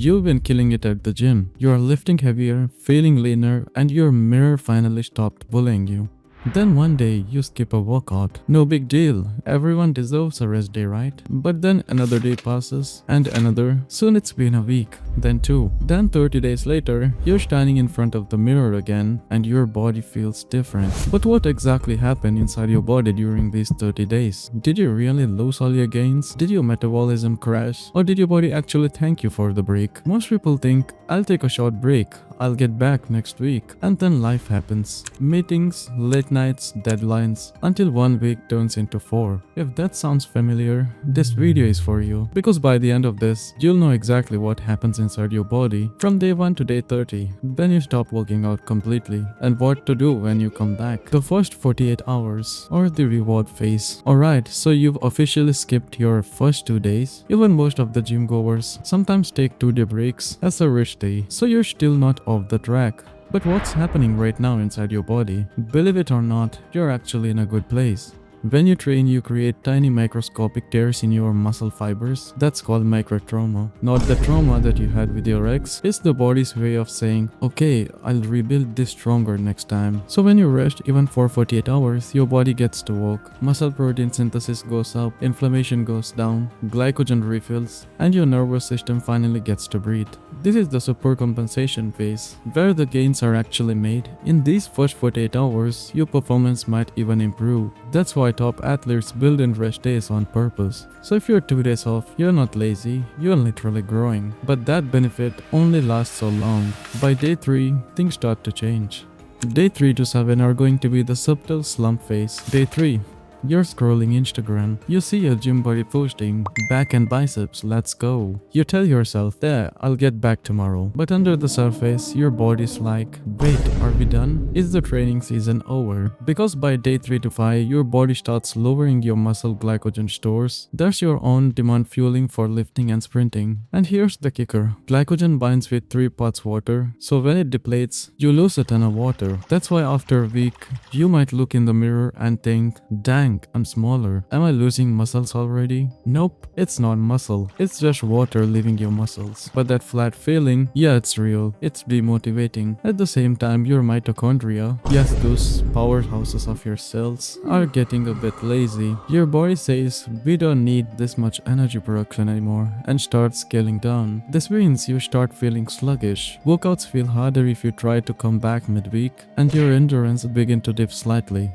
You've been killing it at the gym. You are lifting heavier, feeling leaner, and your mirror finally stopped bullying you. Then one day you skip a workout. No big deal. Everyone deserves a rest day, right? But then another day passes and another. Soon it's been a week, then two. Then 30 days later, you're standing in front of the mirror again and your body feels different. But what exactly happened inside your body during these 30 days? Did you really lose all your gains? Did your metabolism crash? Or did your body actually thank you for the break? Most people think, I'll take a short break. I'll get back next week. And then life happens. Meetings, late nights, deadlines, until 1 week turns into 4. If that sounds familiar, this video is for you. Because by the end of this, you'll know exactly what happens inside your body from day 1 to day 30. Then you stop working out completely. And what to do when you come back. The first 48 hours, or the reward phase. Alright, so you've officially skipped your first 2 days. Even most of the gym goers sometimes take 2-day breaks as a rest day. So you're still not off the track. But what's happening right now inside your body? Believe it or not, you're actually in a good place. When you train, you create tiny microscopic tears in your muscle fibers. That's called microtrauma. Not the trauma that you had with your ex. It's the body's way of saying, okay, I'll rebuild this stronger next time. So when you rest, even for 48 hours, your body gets to work. Muscle protein synthesis goes up, inflammation goes down, glycogen refills, and your nervous system finally gets to breathe. This is the supercompensation phase, where the gains are actually made. In these first 48 hours, your performance might even improve. That's why top athletes build in rest days on purpose. So if you're 2 days off, you're not lazy, you're literally growing. But that benefit only lasts so long. By day 3, things start to change. Day 3 to 7 are going to be the subtle slump phase. Day 3. You're scrolling Instagram. You see a gym buddy posting, back and biceps, let's go. You tell yourself, there, I'll get back tomorrow. But under the surface, your body's like, wait, are we done? Is the training season over? Because by day 3 to 5, your body starts lowering your muscle glycogen stores. That's your own demand fueling for lifting and sprinting. And here's the kicker. Glycogen binds with 3 parts water, so when it depletes, you lose a ton of water. That's why after a week, you might look in the mirror and think, dang, I'm smaller. Am I losing muscles already? Nope, it's not muscle. It's just water leaving your muscles. But that flat feeling, yeah, it's real. It's demotivating. At the same time, your mitochondria, yes, those powerhouses of your cells, are getting a bit lazy. Your body says, we don't need this much energy production anymore, and starts scaling down. This means you start feeling sluggish. Workouts feel harder if you try to come back midweek, and your endurance begin to dip slightly.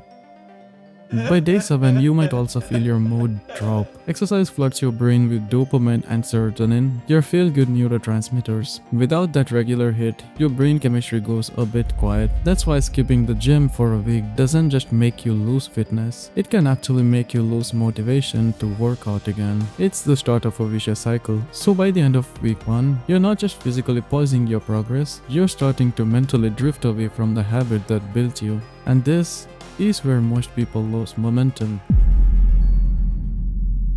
By day 7, you might also feel your mood drop. Exercise floods your brain with dopamine and serotonin, your feel-good neurotransmitters. Without that regular hit, your brain chemistry goes a bit quiet. That's why skipping the gym for a week doesn't just make you lose fitness, it can actually make you lose motivation to work out again. It's the start of a vicious cycle. So by the end of week 1, you're not just physically pausing your progress, you're starting to mentally drift away from the habit that built you. And this is where most people lose momentum.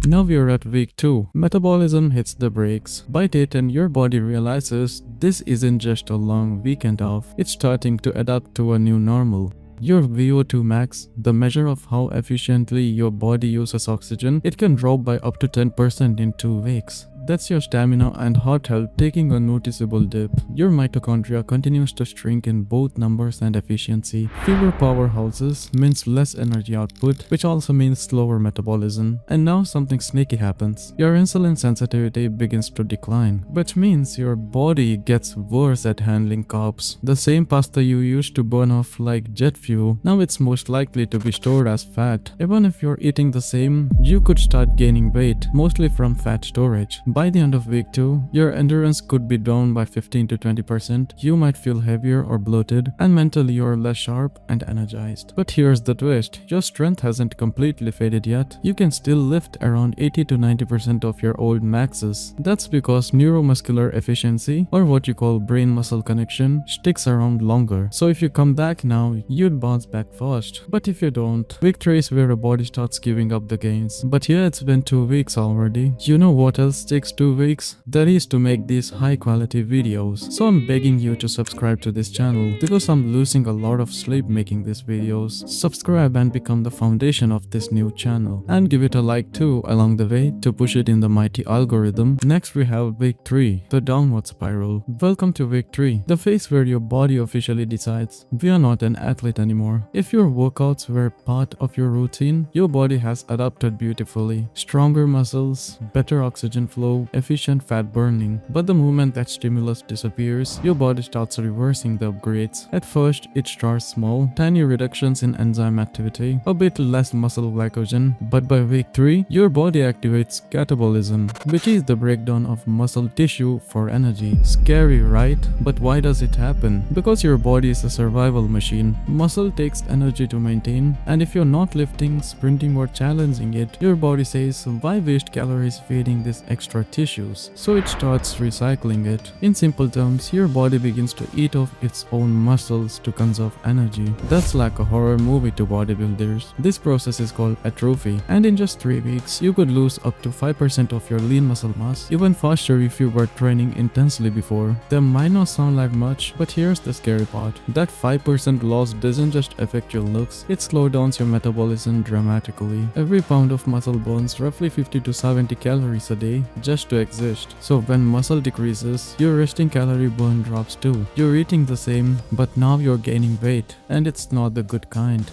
Now we're at week 2. Metabolism hits the brakes. By day 10, your body realizes this isn't just a long weekend off, it's starting to adapt to a new normal. Your VO2 max, the measure of how efficiently your body uses oxygen, it can drop by up to 10% in 2 weeks. That's your stamina and heart health taking a noticeable dip. Your mitochondria continues to shrink in both numbers and efficiency. Fewer powerhouses means less energy output, which also means slower metabolism. And now something sneaky happens. Your insulin sensitivity begins to decline, which means your body gets worse at handling carbs. The same pasta you used to burn off like jet fuel, now it's most likely to be stored as fat. Even if you're eating the same, you could start gaining weight, mostly from fat storage. By the end of week 2, your endurance could be down by 15 to 20%, you might feel heavier or bloated, and mentally you're less sharp and energized. But here's the twist, your strength hasn't completely faded yet. You can still lift around 80 to 90% of your old maxes. That's because neuromuscular efficiency, or what you call brain-muscle connection, sticks around longer. So if you come back now, you'd bounce back fast. But if you don't, week 3 is where your body starts giving up the gains. But yeah, it's been 2 weeks already. You know what else sticks next 2 weeks, that is to make these high quality videos. So I'm begging you to subscribe to this channel because I'm losing a lot of sleep making these videos. Subscribe and become the foundation of this new channel. And give it a like too along the way to push it in the mighty algorithm. Next we have week 3, the downward spiral. Welcome to week 3, the phase where your body officially decides we are not an athlete anymore. If your workouts were part of your routine, your body has adapted beautifully. Stronger muscles, better oxygen flow, efficient fat burning. But the moment that stimulus disappears, your body starts reversing the upgrades. At first, it starts small, tiny reductions in enzyme activity, a bit less muscle glycogen, but by week 3, your body activates catabolism, which is the breakdown of muscle tissue for energy. Scary, right? But why does it happen? Because your body is a survival machine. Muscle takes energy to maintain, and if you're not lifting, sprinting or challenging it, your body says, why waste calories feeding these extra tissues? So it starts recycling it. In simple terms, your body begins to eat off its own muscles to conserve energy. That's like a horror movie to bodybuilders. This process is called atrophy, and in just 3 weeks, you could lose up to 5% of your lean muscle mass, even faster if you were training intensely before. That might not sound like much, but here's the scary part. That 5% loss doesn't just affect your looks, it slows down your metabolism dramatically. Every pound of muscle burns roughly 50 to 70 calories a day just to exist. So when muscle decreases, your resting calorie burn drops too. You're eating the same, but now you're gaining weight, and it's not the good kind.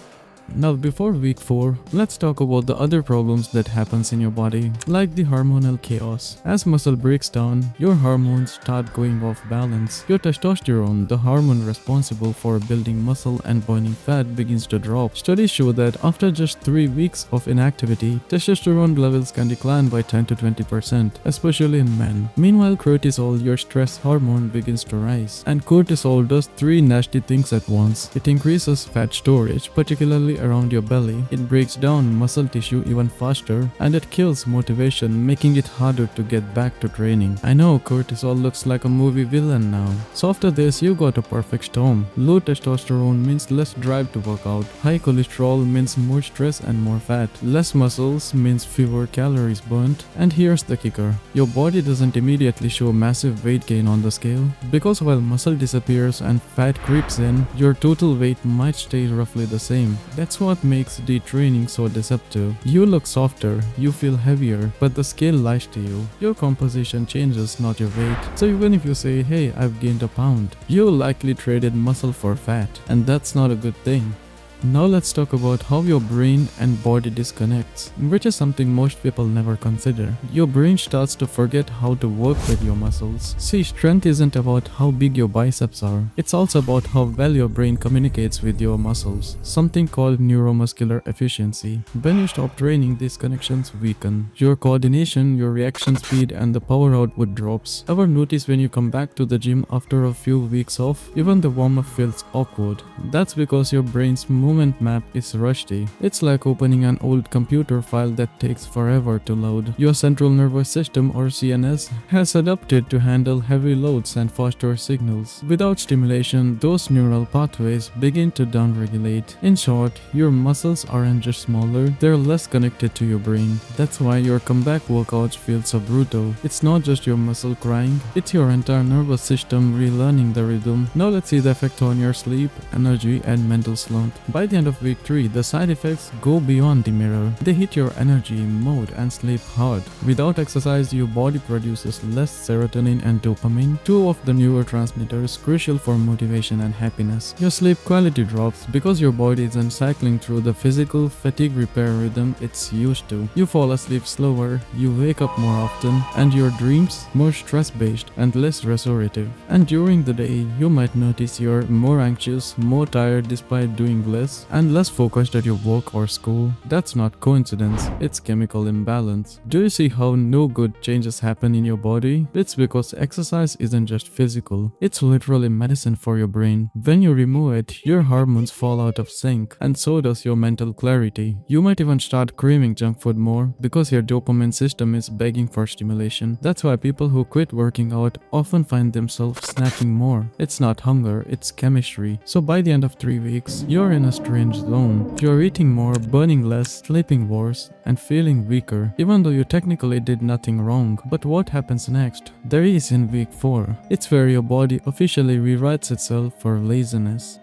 Now before week 4, let's talk about the other problems that happens in your body, like the hormonal chaos. As muscle breaks down, your hormones start going off balance. Your testosterone, the hormone responsible for building muscle and burning fat, begins to drop. Studies show that after just 3 weeks of inactivity, testosterone levels can decline by 10 to 20%, especially in men. Meanwhile, cortisol, your stress hormone, begins to rise. And cortisol does 3 nasty things at once. It increases fat storage, particularly around your belly, it breaks down muscle tissue even faster, and it kills motivation, making it harder to get back to training. I know cortisol looks like a movie villain now. So after this, you got a perfect storm. Low testosterone means less drive to work out. High cholesterol means more stress and more fat. Less muscles means fewer calories burnt. And here's the kicker. Your body doesn't immediately show massive weight gain on the scale, because while muscle disappears and fat creeps in, your total weight might stay roughly the same. That's what makes detraining so deceptive. You look softer, you feel heavier, but the scale lies to you. Your composition changes, not your weight. So even if you say, hey, I've gained a pound, you likely traded muscle for fat, and that's not a good thing. Now let's talk about how your brain and body disconnects, which is something most people never consider. Your brain starts to forget how to work with your muscles. See, strength isn't about how big your biceps are. It's also about how well your brain communicates with your muscles, something called neuromuscular efficiency. When you stop training, these connections weaken. Your coordination, your reaction speed, and the power output drops. Ever notice when you come back to the gym after a few weeks off, even the warm-up feels awkward? That's because your brain's movement map is rusty. It's like opening an old computer file that takes forever to load. Your central nervous system, or CNS, has adapted to handle heavy loads and faster signals. Without stimulation, those neural pathways begin to downregulate. In short, your muscles aren't just smaller, they're less connected to your brain. That's why your comeback workouts feel so brutal. It's not just your muscle crying, it's your entire nervous system relearning the rhythm. Now let's see the effect on your sleep, energy, and mental slump. By the end of week 3, the side effects go beyond the mirror. They hit your energy, mood, and sleep hard. Without exercise, your body produces less serotonin and dopamine, 2 of the neurotransmitters crucial for motivation and happiness. Your sleep quality drops because your body isn't cycling through the physical fatigue repair rhythm it's used to. You fall asleep slower, you wake up more often, and your dreams more stress-based and less restorative. And during the day, you might notice you're more anxious, more tired despite doing less, and less focused at your work or school. That's not coincidence, it's chemical imbalance. Do you see how no good changes happen in your body? It's because exercise isn't just physical, it's literally medicine for your brain. When you remove it, your hormones fall out of sync, and so does your mental clarity. You might even start craving junk food more because your dopamine system is begging for stimulation. That's why people who quit working out often find themselves snacking more. It's not hunger, it's chemistry. So by the end of 3 weeks, you're in a strange zone. You're eating more, burning less, sleeping worse, and feeling weaker, even though you technically did nothing wrong. But what happens next? There is in week 4. It's where your body officially rewrites itself for laziness.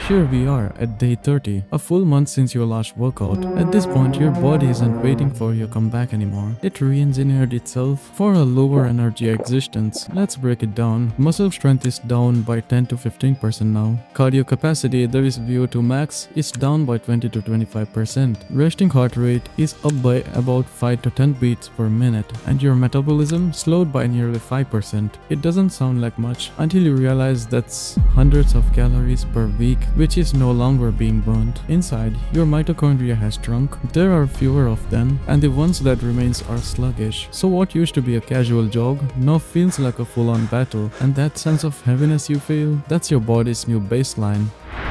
Here we are at day 30, a full month since your last workout. At this point, your body isn't waiting for your comeback anymore. It re-engineered itself for a lower energy existence. Let's break it down. Muscle strength is down by 10 to 15% now. Cardio capacity, that is VO2 max, is down by 20 to 25%. Resting heart rate is up by about 5 to 10 beats per minute, and your metabolism slowed by nearly 5%. It doesn't sound like much until you realize that's hundreds of calories per week, which is no longer being burnt. Inside, your mitochondria has shrunk, there are fewer of them, and the ones that remains are sluggish. So what used to be a casual jog now feels like a full-on battle, and that sense of heaviness you feel, that's your body's new baseline.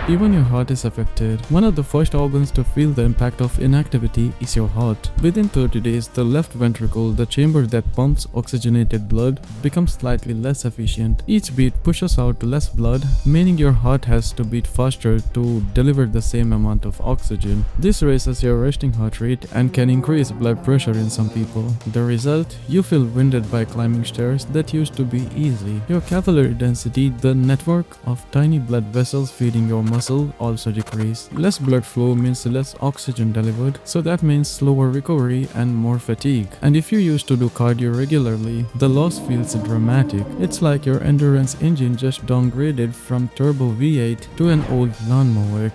Even your heart is affected. One of the first organs to feel the impact of inactivity is your heart. Within 30 days, the left ventricle, the chamber that pumps oxygenated blood, becomes slightly less efficient. Each beat pushes out less blood, meaning your heart has to beat faster to deliver the same amount of oxygen. This raises your resting heart rate and can increase blood pressure in some people. The result? You feel winded by climbing stairs that used to be easy. Your capillary density, the network of tiny blood vessels feeding your muscle, also decrease. Less blood flow means less oxygen delivered, so that means slower recovery and more fatigue. And if you used to do cardio regularly, the loss feels dramatic. It's like your endurance engine just downgraded from turbo V8 to an old lawnmower.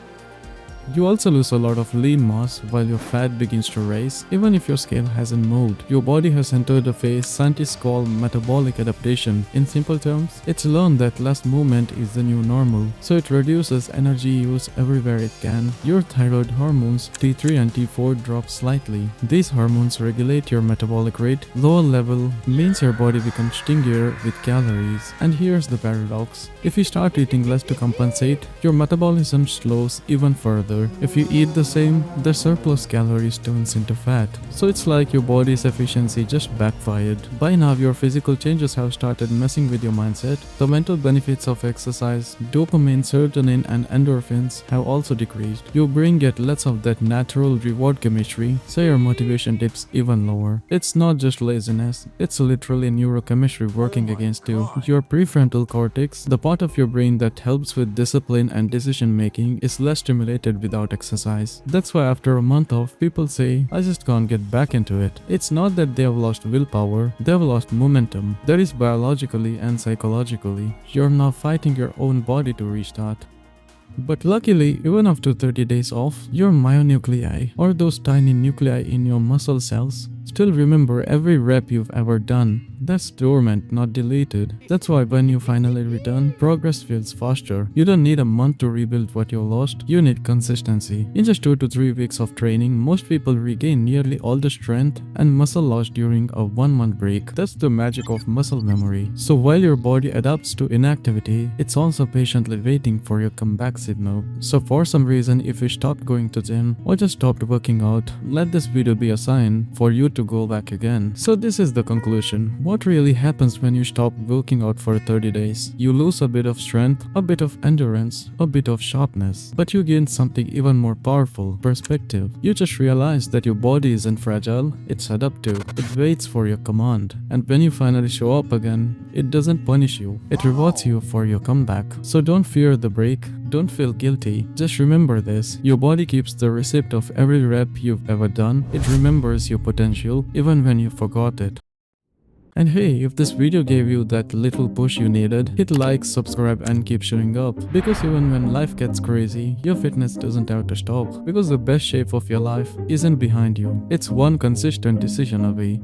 You also lose a lot of lean mass while your fat begins to rise. Even if your scale hasn't moved, your body has entered a phase scientists call metabolic adaptation. In simple terms, it's learned that less movement is the new normal, so it reduces energy use everywhere it can. Your thyroid hormones T3 and T4 drop slightly. These hormones regulate your metabolic rate. Lower level means your body becomes stingier with calories. And here's the paradox. If you start eating less to compensate, your metabolism slows even further. If you eat the same, the surplus calories turns into fat. So it's like your body's efficiency just backfired. By now, your physical changes have started messing with your mindset. The mental benefits of exercise, dopamine, serotonin, and endorphins have also decreased. Your brain gets less of that natural reward chemistry, so your motivation dips even lower. It's not just laziness, it's literally neurochemistry working against you. Your prefrontal cortex, the part of your brain that helps with discipline and decision making, is less stimulated without exercise. That's why after a month off, people say, I just can't get back into it. It's not that they have lost willpower, they have lost momentum. That is biologically and psychologically. You're now fighting your own body to restart. But luckily, even after 30 days off, your myonuclei, or those tiny nuclei in your muscle cells, still remember every rep you've ever done. That's dormant, not deleted. That's why when you finally return, progress feels faster. You don't need a month to rebuild what you lost, you need consistency. In just 2 to 3 weeks of training, most people regain nearly all the strength and muscle lost during a 1-month break. That's the magic of muscle memory. So while your body adapts to inactivity, it's also patiently waiting for your comeback signal. So for some reason, if you stopped going to gym or just stopped working out, let this video be a sign for you to go back again. So this is the conclusion. What really happens when you stop working out for 30 days? You lose a bit of strength, a bit of endurance, a bit of sharpness, but you gain something even more powerful: perspective. You just realize that your body isn't fragile, it's adaptive. It waits for your command. And when you finally show up again, it doesn't punish you, it rewards you for your comeback. So don't fear the break, don't feel guilty. Just remember this: your body keeps the receipt of every rep you've ever done. It remembers your potential even when you forgot it. And hey, if this video gave you that little push you needed, hit like, subscribe, and keep showing up. Because even when life gets crazy, your fitness doesn't have to stop. Because the best shape of your life isn't behind you, it's one consistent decision away.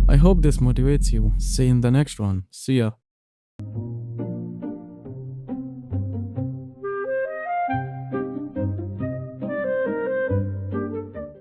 I hope this motivates you. See you in the next one. See ya.